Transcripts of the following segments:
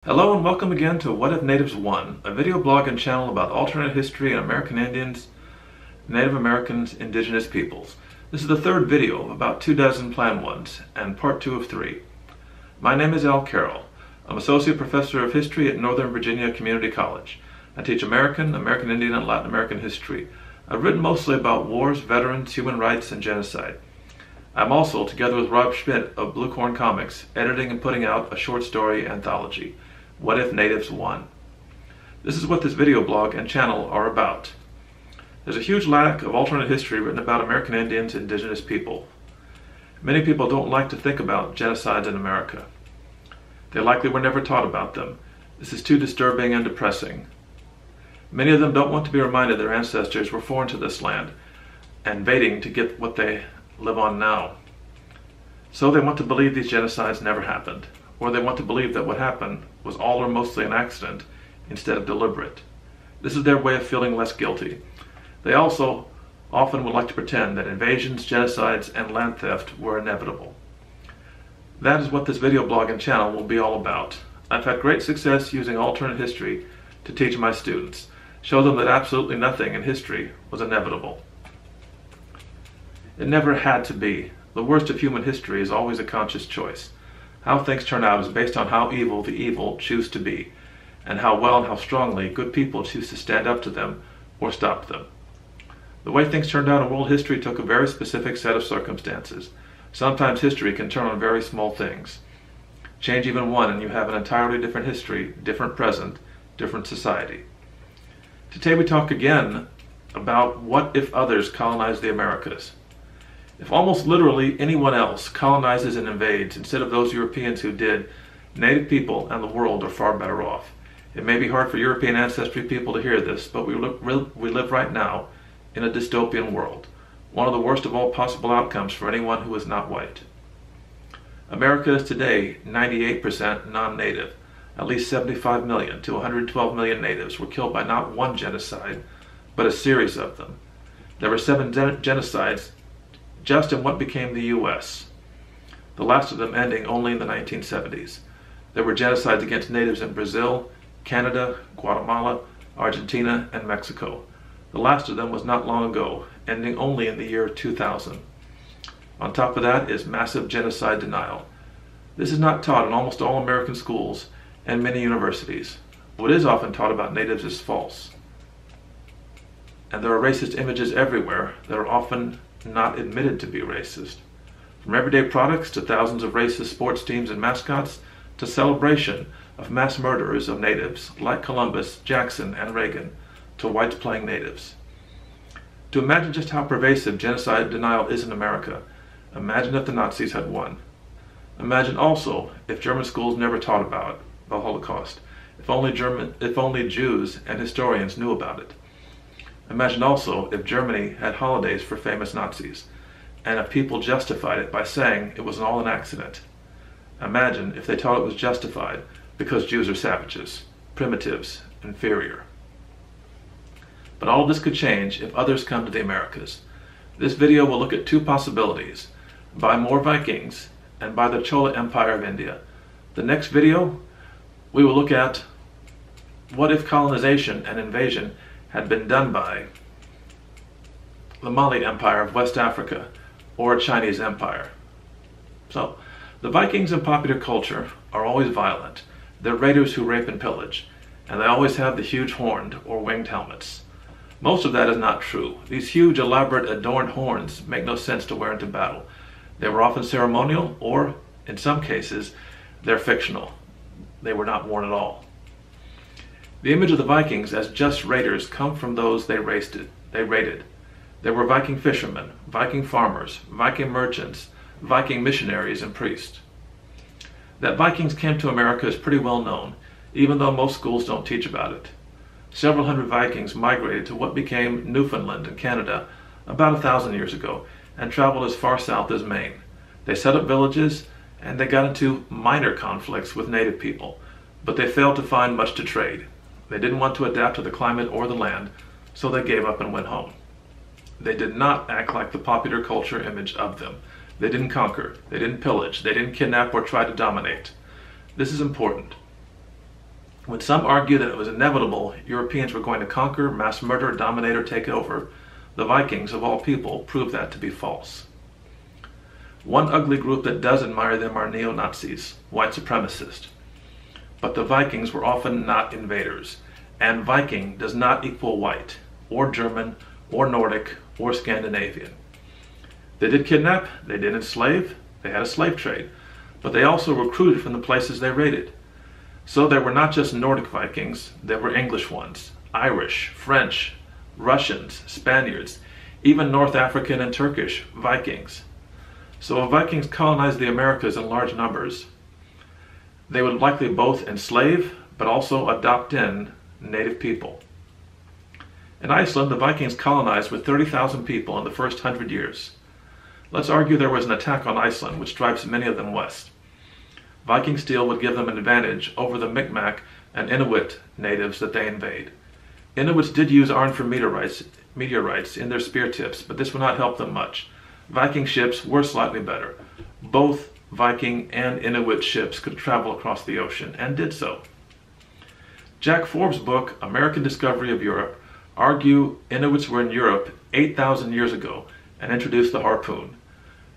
Hello and welcome again to What If Natives Won, a video blog and channel about alternate history and American Indians, Native Americans, indigenous peoples. This is the third video of about 24 planned ones and part 2 of 3. My name is Carroll. I'm Associate Professor of History at Northern Virginia Community College. I teach American, American Indian, and Latin American history. I've written mostly about wars, veterans, human rights, and genocide. I'm also, together with Rob Schmidt of Bluecorn Comics, editing and putting out a short story anthology, What If Natives Won? This is what this video blog and channel are about. There's a huge lack of alternate history written about American Indians and indigenous people. Many people don't like to think about genocides in America. They likely were never taught about them. This is too disturbing and depressing. Many of them don't want to be reminded their ancestors were foreign to this land and waiting to get what they live on now. So they want to believe these genocides never happened, or they want to believe that what happened was all or mostly an accident instead of deliberate. This is their way of feeling less guilty. They also often would like to pretend that invasions, genocides, and land theft were inevitable. That is what this video blog and channel will be all about. I've had great success using alternate history to teach my students, show them that absolutely nothing in history was inevitable. It never had to be. The worst of human history is always a conscious choice. How things turn out is based on how evil the evil choose to be, and how well and how strongly good people choose to stand up to them or stop them. The way things turned out in world history took a very specific set of circumstances. Sometimes history can turn on very small things. Change even one and you have an entirely different history, different present, different society. Today we talk again about what if others colonized the Americas. If almost literally anyone else colonizes and invades instead of those Europeans who did, Native people and the world are far better off. It may be hard for European ancestry people to hear this, but we live right now in a dystopian world, one of the worst of all possible outcomes for anyone who is not white. America is today 98% non-native. At least 75 million to 112 million natives were killed by not one genocide, but a series of them. There were 7 genocides just in what became the U.S., the last of them ending only in the 1970s. There were genocides against natives in Brazil, Canada, Guatemala, Argentina, and Mexico. The last of them was not long ago, ending only in the year 2000. On top of that is massive genocide denial. This is not taught in almost all American schools and many universities. What is often taught about natives is false. And there are racist images everywhere that are often not admitted to be racist. From everyday products to thousands of racist sports teams and mascots to celebration of mass murderers of natives like Columbus, Jackson, and Reagan to whites playing natives. To imagine just how pervasive genocide denial is in America, imagine if the Nazis had won. Imagine also if German schools never taught about the Holocaust, if only Jews and historians knew about it. Imagine also if Germany had holidays for famous Nazis, and if people justified it by saying it was all an accident. Imagine if they taught it was justified because Jews are savages, primitives, inferior. But all of this could change if others come to the Americas. This video will look at 2 possibilities, by more Vikings and by the Chola Empire of India. The next video, we will look at what if colonization and invasion had been done by the Mali Empire of West Africa or a Chinese empire. So, the Vikings in popular culture are always violent. They're raiders who rape and pillage, and they always have the huge horned or winged helmets. Most of that is not true. These huge, elaborate, adorned horns make no sense to wear into battle. They were often ceremonial, or, in some cases, they're fictional. They were not worn at all. The image of the Vikings as just raiders come from those they raided. There were Viking fishermen, Viking farmers, Viking merchants, Viking missionaries, and priests. That Vikings came to America is pretty well known, even though most schools don't teach about it. Several hundred Vikings migrated to what became Newfoundland in Canada about 1,000 years ago and traveled as far south as Maine. They set up villages and they got into minor conflicts with native people, but they failed to find much to trade. They didn't want to adapt to the climate or the land, so they gave up and went home. They did not act like the popular culture image of them. They didn't conquer, they didn't pillage, they didn't kidnap or try to dominate. This is important. When some argue that it was inevitable Europeans were going to conquer, mass murder, dominate, or take over, the Vikings, of all people, proved that to be false. One ugly group that does admire them are neo-Nazis, white supremacists. But the Vikings were often not invaders, and Viking does not equal white, or German, or Nordic, or Scandinavian. They did kidnap, they did enslave, they had a slave trade, but they also recruited from the places they raided. So there were not just Nordic Vikings, there were English ones, Irish, French, Russians, Spaniards, even North African and Turkish Vikings. So if Vikings colonized the Americas in large numbers, they would likely both enslave, but also adopt in native people. In Iceland, the Vikings colonized with 30,000 people in the first 100 years. Let's argue there was an attack on Iceland, which drives many of them west. Viking steel would give them an advantage over the Mi'kmaq and Inuit natives that they invade. Inuits did use iron for meteorites in their spear tips, but this would not help them much. Viking ships were slightly better. Both Viking and Inuit ships could travel across the ocean, and did so. Jack Forbes' book, American Discovery of Europe, argue Inuits were in Europe 8,000 years ago and introduced the harpoon.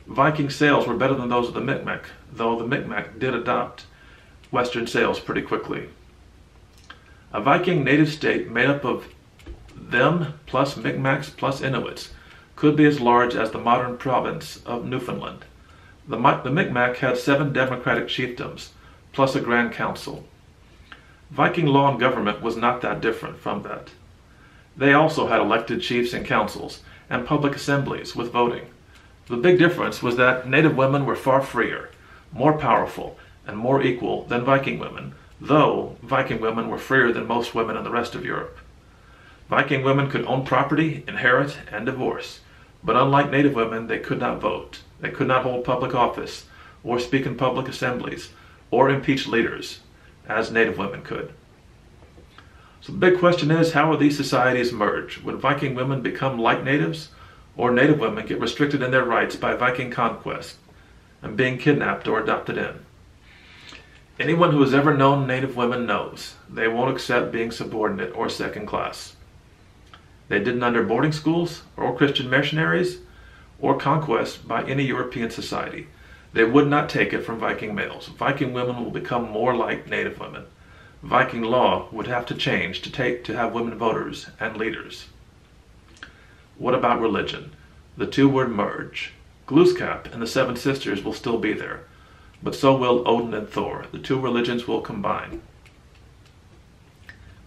Viking sails were better than those of the Mi'kmaq, though the Mi'kmaq did adopt Western sails pretty quickly. A Viking native state made up of them plus Mi'kmaqs plus Inuits could be as large as the modern province of Newfoundland. The Mi'kmaq had 7 democratic chiefdoms, plus a grand council. Viking law and government was not that different from that. They also had elected chiefs and councils, and public assemblies with voting. The big difference was that native women were far freer, more powerful, and more equal than Viking women, though Viking women were freer than most women in the rest of Europe. Viking women could own property, inherit, and divorce, but unlike native women, they could not vote. They could not hold public office, or speak in public assemblies, or impeach leaders, as native women could. So the big question is, how would these societies merge? Would Viking women become like natives, or native women get restricted in their rights by Viking conquest and being kidnapped or adopted in? Anyone who has ever known native women knows they won't accept being subordinate or second class. They didn't under boarding schools, or Christian missionaries, or conquest by any European society. They would not take it from Viking males. Viking women will become more like native women. Viking law would have to change to have women voters and leaders. What about religion? The two would merge. Glooskap and the Seven Sisters will still be there, but so will Odin and Thor. The two religions will combine.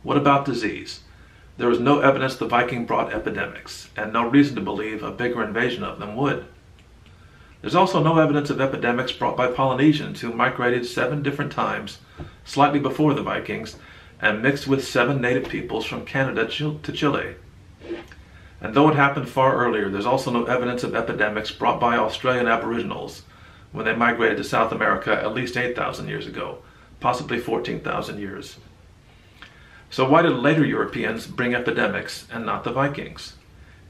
What about disease? There was no evidence the Viking brought epidemics, and no reason to believe a bigger invasion of them would. There's also no evidence of epidemics brought by Polynesians who migrated 7 different times, slightly before the Vikings, and mixed with 7 native peoples from Canada to Chile. And though it happened far earlier, there's also no evidence of epidemics brought by Australian Aboriginals when they migrated to South America at least 8,000 years ago, possibly 14,000 years. So why did later Europeans bring epidemics and not the Vikings?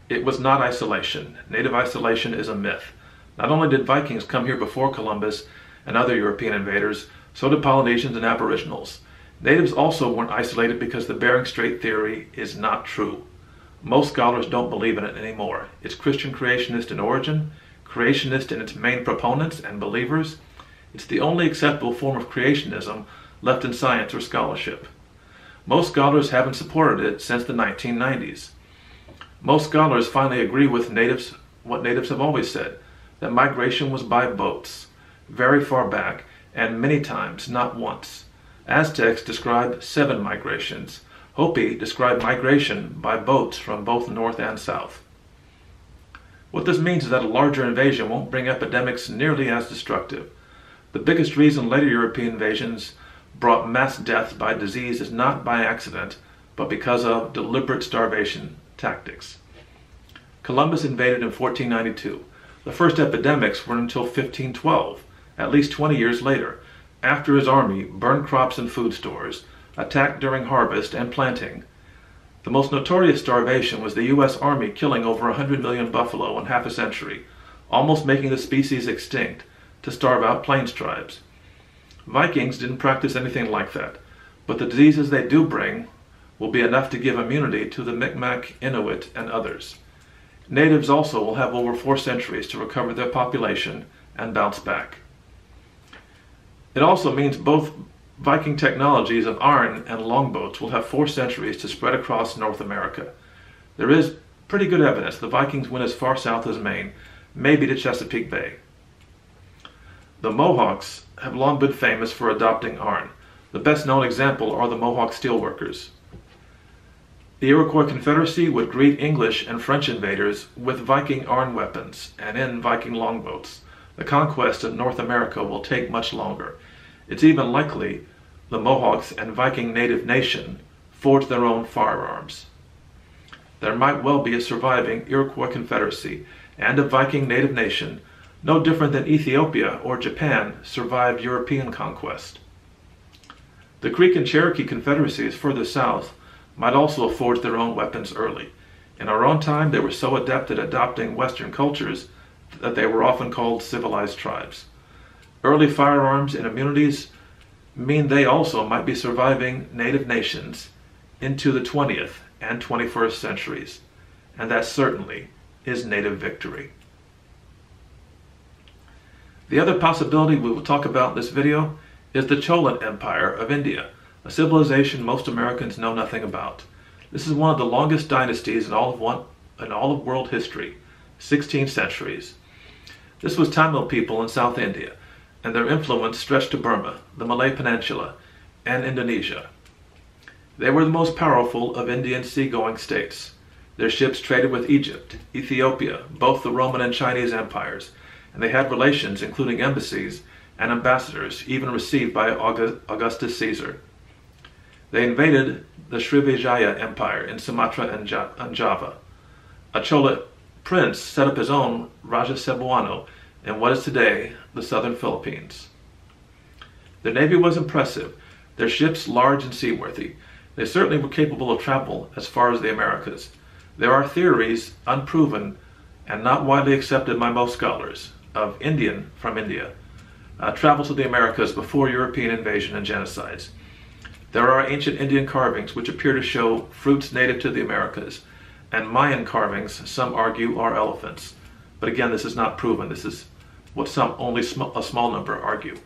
It was not isolation. Native isolation is a myth. Not only did Vikings come here before Columbus and other European invaders, so did Polynesians and Aboriginals. Natives also weren't isolated because the Bering Strait theory is not true. Most scholars don't believe in it anymore. It's Christian creationist in origin, creationist in its main proponents and believers. It's the only acceptable form of creationism left in science or scholarship. Most scholars haven't supported it since the 1990s. Most scholars finally agree with what natives have always said, that migration was by boats, very far back, and many times, not once. Aztecs describe 7 migrations. Hopi describe migration by boats from both north and south. What this means is that a larger invasion won't bring epidemics nearly as destructive. The biggest reason later European invasions brought mass deaths by disease is not by accident, but because of deliberate starvation tactics. Columbus invaded in 1492. The first epidemics were until 1512, at least 20 years later, after his army burned crops and food stores, attacked during harvest and planting. The most notorious starvation was the U.S. Army killing over 100 million buffalo in half a century, almost making the species extinct, to starve out plains tribes. Vikings didn't practice anything like that. but the diseases they do bring will be enough to give immunity to the Mi'kmaq, Inuit, and others. Natives also will have over 4 centuries to recover their population and bounce back. It also means both Viking technologies of iron and longboats will have 4 centuries to spread across North America. There is pretty good evidence the Vikings went as far south as Maine, maybe to Chesapeake Bay. The Mohawks have long been famous for adopting iron. The best known example are the Mohawk steelworkers. The Iroquois Confederacy would greet English and French invaders with Viking iron weapons and in Viking longboats. The conquest of North America will take much longer. It's even likely the Mohawks and Viking Native nation forged their own firearms. There might well be a surviving Iroquois Confederacy and a Viking Native nation, no different than Ethiopia or Japan survived European conquest. The Creek and Cherokee Confederacies further south might also have forged their own weapons early. In our own time, they were so adept at adopting Western cultures that they were often called civilized tribes. Early firearms and immunities mean they also might be surviving native nations into the 20th and 21st centuries, and that certainly is native victory. The other possibility we will talk about in this video is the Chola Empire of India, a civilization most Americans know nothing about. This is one of the longest dynasties in all of world history, 16 centuries. This was Tamil people in South India, and their influence stretched to Burma, the Malay Peninsula, and Indonesia. They were the most powerful of Indian seagoing states. Their ships traded with Egypt, Ethiopia, both the Roman and Chinese empires, and they had relations including embassies and ambassadors, even received by Augustus Caesar. They invaded the Srivijaya Empire in Sumatra and Java. A Chola prince set up his own Raja Cebuano in what is today the southern Philippines. Their navy was impressive, their ships large and seaworthy. They certainly were capable of travel as far as the Americas. There are theories, unproven and not widely accepted by most scholars, of Indian from India travel to the Americas before European invasion and genocides. There are ancient Indian carvings which appear to show fruits native to the Americas, and Mayan carvings some argue are elephants. But again, this is not proven. This is what only a small number argue.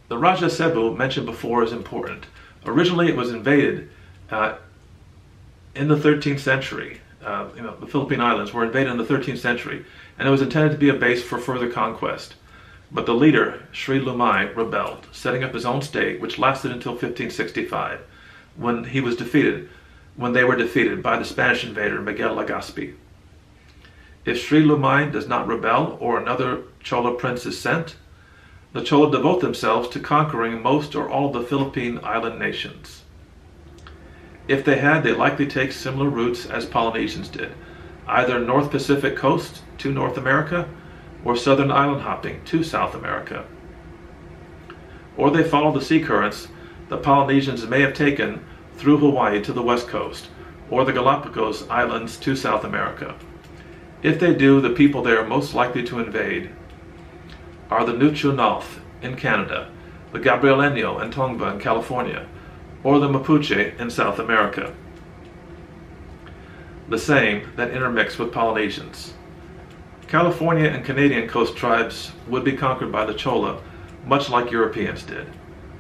The Raja Cebu mentioned before is important. Originally it was invaded in the 13th century. The Philippine Islands were invaded in the 13th century, and it was intended to be a base for further conquest. But the leader, Sri Lumai, rebelled, setting up his own state, which lasted until 1565, when they were defeated by the Spanish invader Miguel Legazpi. If Sri Lumai does not rebel or another Chola prince is sent, the Chola devote themselves to conquering most or all of the Philippine island nations. If they had, they likely take similar routes as Polynesians did, either North Pacific coast to North America or southern island hopping to South America. Or they follow the sea currents the Polynesians may have taken through Hawaii to the west coast, or the Galapagos Islands to South America. If they do, the people they are most likely to invade are the Nuu-chah-nulth in Canada, the Gabrieleno and Tongva in California, or the Mapuche in South America. The same that intermix with Polynesians. California and Canadian coast tribes would be conquered by the Chola, much like Europeans did.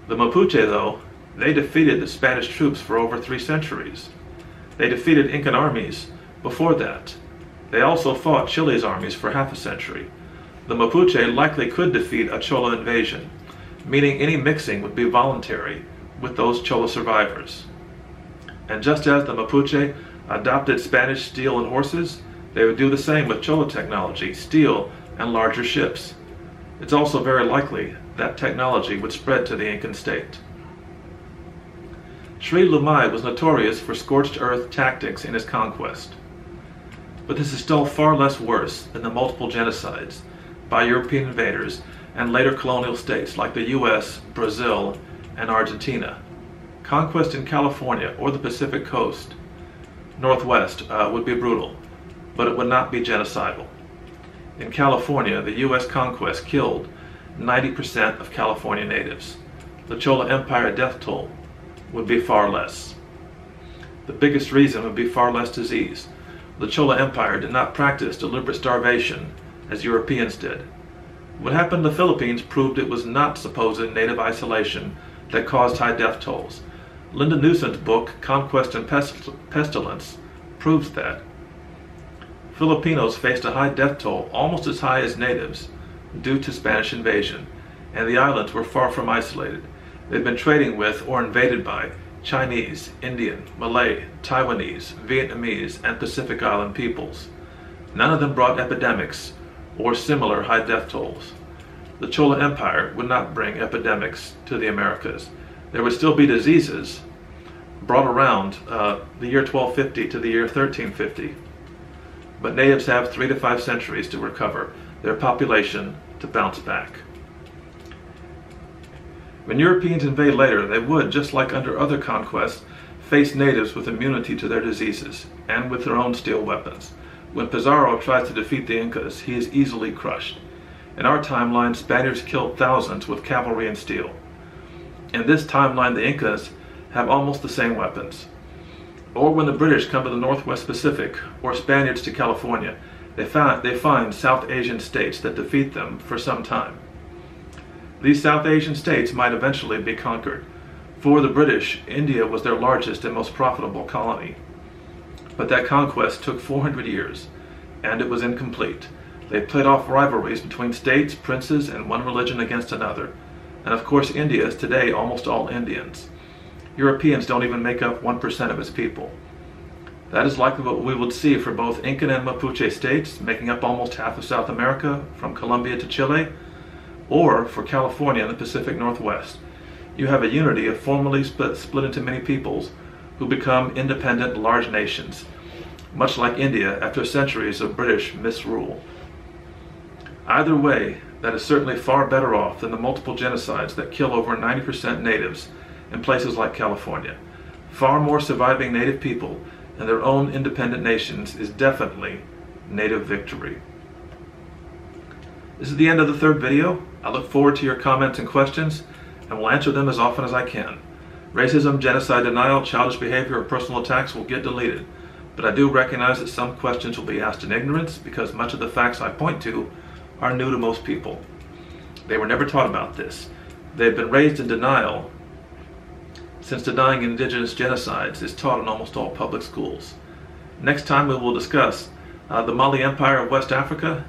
The Mapuche, though, they defeated the Spanish troops for over 3 centuries. They defeated Incan armies before that. They also fought Chile's armies for half a century. The Mapuche likely could defeat a Chola invasion, meaning any mixing would be voluntary with those Chola survivors. And just as the Mapuche adopted Spanish steel and horses, they would do the same with Chola technology, steel, and larger ships. It's also very likely that technology would spread to the Incan state. Sri Lumai was notorious for scorched earth tactics in his conquest. But this is still far less worse than the multiple genocides by European invaders and later colonial states like the US, Brazil, and Argentina. Conquest in California or the Pacific coast, Northwest, would be brutal, but it would not be genocidal. In California, the US conquest killed 90% of California natives. the Chola Empire death toll would be far less. The biggest reason would be far less disease. The Chola Empire did not practice deliberate starvation as Europeans did. What happened in the Philippines proved it was not supposed native isolation that caused high death tolls. Linda Newson's book, Conquest and Pestilence, proves that. Filipinos faced a high death toll almost as high as natives due to Spanish invasion, and the islands were far from isolated. They'd been trading with or invaded by Chinese, Indian, Malay, Taiwanese, Vietnamese, and Pacific Island peoples. None of them brought epidemics or similar high death tolls. The Chola Empire would not bring epidemics to the Americas. There would still be diseases brought around the year 1250 to the year 1350. But natives have 3 to 5 centuries to recover their population to bounce back. When Europeans invade later, they would, just like under other conquests, face natives with immunity to their diseases and with their own steel weapons. When Pizarro tries to defeat the Incas, he is easily crushed. In our timeline, Spaniards killed thousands with cavalry and steel. In this timeline, the Incas have almost the same weapons. Or when the British come to the Northwest Pacific, or Spaniards to California, they find South Asian states that defeat them for some time. These South Asian states might eventually be conquered. For the British, India was their largest and most profitable colony. But that conquest took 400 years, and it was incomplete. They played off rivalries between states, princes, and one religion against another. And of course, India is today almost all Indians. Europeans don't even make up 1% of its people. That is likely what we would see for both Incan and Mapuche states, making up almost half of South America, from Colombia to Chile, or for California and the Pacific Northwest. You have a unity of formally split into many peoples who become independent large nations, much like India after centuries of British misrule. Either way, that is certainly far better off than the multiple genocides that kill over 90% natives in places like California. Far more surviving native people and their own independent nations is definitely native victory. This is the end of the third video. I look forward to your comments and questions, and will answer them as often as I can. Racism, genocide denial, childish behavior, or personal attacks will get deleted, but I do recognize that some questions will be asked in ignorance because much of the facts I point to are new to most people. They were never taught about this. They've been raised in denial, since denying indigenous genocides is taught in almost all public schools. Next time we will discuss the Mali Empire of West Africa,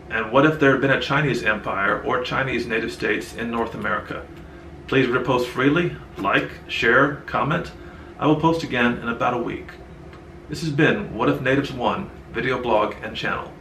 and what if there had been a Chinese empire or Chinese native states in North America. Please repost freely, like, share, comment. I will post again in about a week. This has been What If Natives Won video blog and channel.